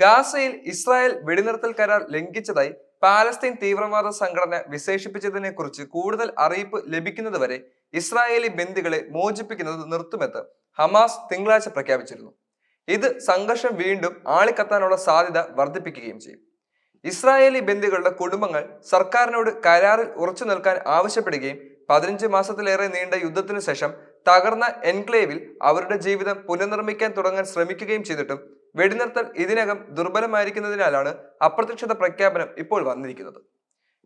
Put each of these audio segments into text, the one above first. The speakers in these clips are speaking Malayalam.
ഗാസയിൽ ഇസ്രായേൽ വെടിനിർത്തൽ കരാർ ലംഘിച്ചതായി പാലസ്തീൻ തീവ്രവാദ സംഘടന വിശേഷിപ്പിച്ചതിനെ കുറിച്ച് കൂടുതൽ അറിയിപ്പ് ലഭിക്കുന്നതുവരെ ഇസ്രായേലി ബന്ദികളെ മോചിപ്പിക്കുന്നത് നിർത്തുമെന്ന് ഹമാസ് തിങ്കളാഴ്ച പ്രഖ്യാപിച്ചിരുന്നു. ഇത് സംഘർഷം വീണ്ടും ആളിക്കത്താനുള്ള സാധ്യത വർദ്ധിപ്പിക്കുകയും ചെയ്യും. ഇസ്രായേലി ബന്ദികളുടെ കുടുംബങ്ങൾ സർക്കാരിനോട് കരാറിൽ ഉറച്ചു നിൽക്കാൻ ആവശ്യപ്പെടുകയും 15 മാസത്തിലേറെ നീണ്ട യുദ്ധത്തിനു ശേഷം തകർന്ന എൻക്ലേവിൽ അവരുടെ ജീവിതം പുനർനിർമ്മിക്കാൻ തുടങ്ങാൻ ശ്രമിക്കുകയും ചെയ്തിട്ടും വെടിനിർത്തൽ ഇതിനകം ദുർബലമായിരിക്കുന്നതിനാലാണ് അപ്രതീക്ഷിത പ്രഖ്യാപനം ഇപ്പോൾ വന്നിരിക്കുന്നത്.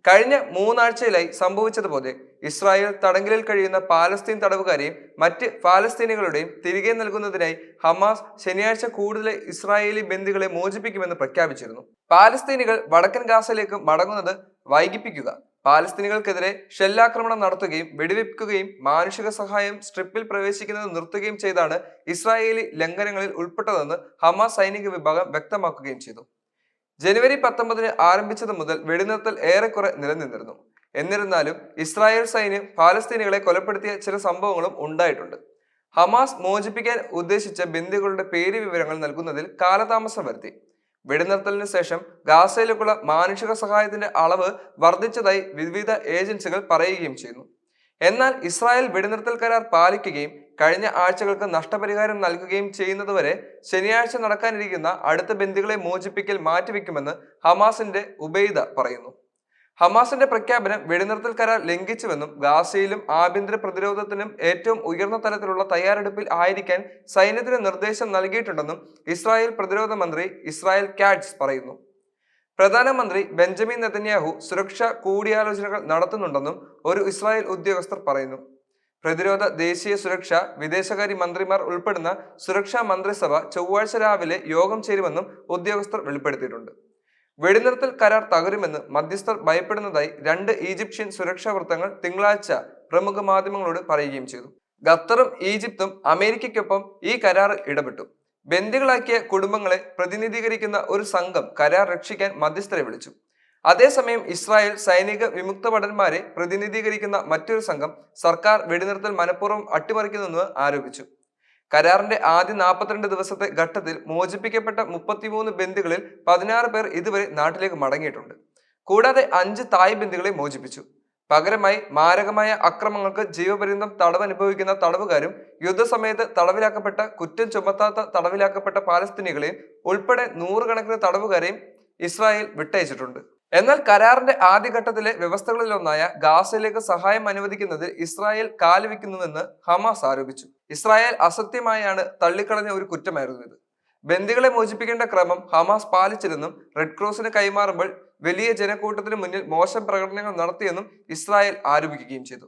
കഴിഞ്ഞ 3 ആഴ്ചയിലായി സംഭവിച്ചതുപോലെ ഇസ്രായേൽ തടങ്കലിൽ കഴിയുന്ന പാലസ്തീൻ തടവുകാരെയും മറ്റ് ഫലസ്തീനികളുടെയും തിരികെ നൽകുന്നതിനായി ഹമാസ് ശനിയാഴ്ച കൂടുതൽ ഇസ്രായേലി ബന്ദികളെ മോചിപ്പിക്കുമെന്ന് പ്രഖ്യാപിച്ചിരുന്നു. പാലസ്തീനികൾ വടക്കൻ ഗാസയിലേക്ക് മടങ്ങുന്നത് വൈകിപ്പിക്കുക, പാലസ്തീനികൾക്കെതിരെ ഷെല്ലാക്രമണം നടത്തുകയും വെടിവെപ്പിക്കുകയും മാനുഷിക സഹായം സ്ട്രിപ്പിൽ പ്രവേശിക്കുന്നത് നിർത്തുകയും ചെയ്താണ് ഇസ്രായേലി ലംഘനങ്ങളിൽ ഉൾപ്പെട്ടതെന്ന് ഹമാസ് സൈനിക വിഭാഗം വ്യക്തമാക്കുകയും ചെയ്തു. ജനുവരി 19 ആരംഭിച്ചത് മുതൽ വെടിനിർത്തൽ ഏറെക്കുറെ നിലനിന്നിരുന്നു. എന്നിരുന്നാലും ഇസ്രായേൽ സൈന്യം ഫലസ്തീനികളെ കൊലപ്പെടുത്തിയ ചില സംഭവങ്ങളും ഉണ്ടായിട്ടുണ്ട്. ഹമാസ് മോചിപ്പിക്കാൻ ഉദ്ദേശിച്ച ബന്ദികളുടെ പേര് വിവരങ്ങൾ നൽകുന്നതിൽ കാലതാമസം വരുത്തി. വെടിനിർത്തലിന് ശേഷം ഗാസയിലേക്കുള്ള മാനുഷിക സഹായത്തിന്റെ അളവ് വർദ്ധിച്ചതായി വിവിധ ഏജൻസികൾ പറയുകയും ചെയ്യുന്നു. എന്നാൽ ഇസ്രായേൽ വെടിനിർത്തൽ കരാർ പാലിക്കുകയും കഴിഞ്ഞ ആഴ്ചകൾക്ക് നഷ്ടപരിഹാരം നൽകുകയും ചെയ്യുന്നതുവരെ ശനിയാഴ്ച നടക്കാനിരിക്കുന്ന അടുത്ത ബന്ദികളെ മോചിപ്പിക്കൽ മാറ്റിവെക്കുമെന്ന് ഹമാസിന്റെ ഉബൈദ പറയുന്നു. ഹമാസിന്റെ പ്രഖ്യാപനം വെടിനിർത്തൽ കരാർ ലംഘിച്ചുവെന്നും ഗാസയിലും ആഭ്യന്തര പ്രതിരോധത്തിനും ഏറ്റവും ഉയർന്ന തലത്തിലുള്ള തയ്യാറെടുപ്പിൽ ആയിരിക്കാൻ സൈന്യത്തിന് നിർദ്ദേശം നൽകിയിട്ടുണ്ടെന്നും ഇസ്രായേൽ പ്രതിരോധ മന്ത്രി ഇസ്രായേൽ കാറ്റ്സ് പറയുന്നു. പ്രധാനമന്ത്രി ബെഞ്ചമിൻ നെതന്യാഹു സുരക്ഷാ കൂടിയാലോചനകൾ നടത്തുന്നുണ്ടെന്നും ഒരു ഇസ്രായേൽ ഉദ്യോഗസ്ഥർ പറയുന്നു. പ്രതിരോധ, ദേശീയ സുരക്ഷ, വിദേശകാര്യ മന്ത്രിമാർ ഉൾപ്പെടുന്ന സുരക്ഷാ മന്ത്രിസഭ ചൊവ്വാഴ്ച രാവിലെ യോഗം ചേരുമെന്നും ഉദ്യോഗസ്ഥർ വെളിപ്പെടുത്തിയിട്ടുണ്ട്. വെടിനിർത്തൽ കരാർ തകരുമെന്ന് മധ്യസ്ഥർ ഭയപ്പെടുന്നതായി 2 ഈജിപ്ഷ്യൻ സുരക്ഷാ വൃത്തങ്ങൾ തിങ്കളാഴ്ച പ്രമുഖ മാധ്യമങ്ങളോട് പറയുകയും ചെയ്തു. ഖത്തറും ഈജിപ്തും അമേരിക്കയ്ക്കൊപ്പം ഈ കരാറിൽ ഇടപെട്ടു. ബന്ദികളാക്കിയ കുടുംബങ്ങളെ പ്രതിനിധീകരിക്കുന്ന ഒരു സംഘം കരാർ രക്ഷിക്കാൻ മധ്യസ്ഥരെ വിളിച്ചു. അതേസമയം ഇസ്രായേൽ സൈനിക വിമുക്ത ഭടന്മാരെ പ്രതിനിധീകരിക്കുന്ന മറ്റൊരു സംഘം സർക്കാർ വെടിനിർത്തൽ മനഃപൂർവ്വം അട്ടിമറിക്കുന്നുവെന്ന് ആരോപിച്ചു. കരാറിന്റെ ആദ്യ 42 ദിവസത്തെ ഘട്ടത്തിൽ മോചിപ്പിക്കപ്പെട്ട 33 ബന്ദികളിൽ 16 പേർ ഇതുവരെ നാട്ടിലേക്ക് മടങ്ങിയിട്ടുണ്ട്. കൂടാതെ 5 തായ് ബന്ദികളെ മോചിപ്പിച്ചു. പകരമായി മാരകമായ അക്രമങ്ങൾക്ക് ജീവപര്യന്തം തടവ് അനുഭവിക്കുന്ന തടവുകാരും യുദ്ധസമയത്ത് തടവിലാക്കപ്പെട്ട കുറ്റം ചുമത്താത്ത തടവിലാക്കപ്പെട്ട പാലസ്തീനികളെയും ഉൾപ്പെടെ 100 കണക്കിന് തടവുകാരെയും ഇസ്രായേൽ വിട്ടയച്ചിട്ടുണ്ട്. എന്നാൽ കരാറിന്റെ ആദ്യഘട്ടത്തിലെ വ്യവസ്ഥകളിലൊന്നായ ഗാസയിലേക്ക് സഹായം അനുവദിക്കുന്നതിൽ ഇസ്രായേൽ കാലുവെക്കുന്നുവെന്ന് ഹമാസ് ആരോപിച്ചു. ഇസ്രായേൽ അസത്യമായാണ് തള്ളിക്കളഞ്ഞ ഒരു കുറ്റമായിരുന്നു ഇത്. ബന്ദികളെ മോചിപ്പിക്കേണ്ട ക്രമം ഹമാസ് പാലിച്ചിരുന്നും റെഡ് ക്രോസിന് കൈമാറുമ്പോൾ വലിയ ജനക്കൂട്ടത്തിന് മുന്നിൽ മോശം പ്രകടനങ്ങൾ നടത്തിയെന്നും ഇസ്രായേൽ ആരോപിക്കുകയും ചെയ്തു.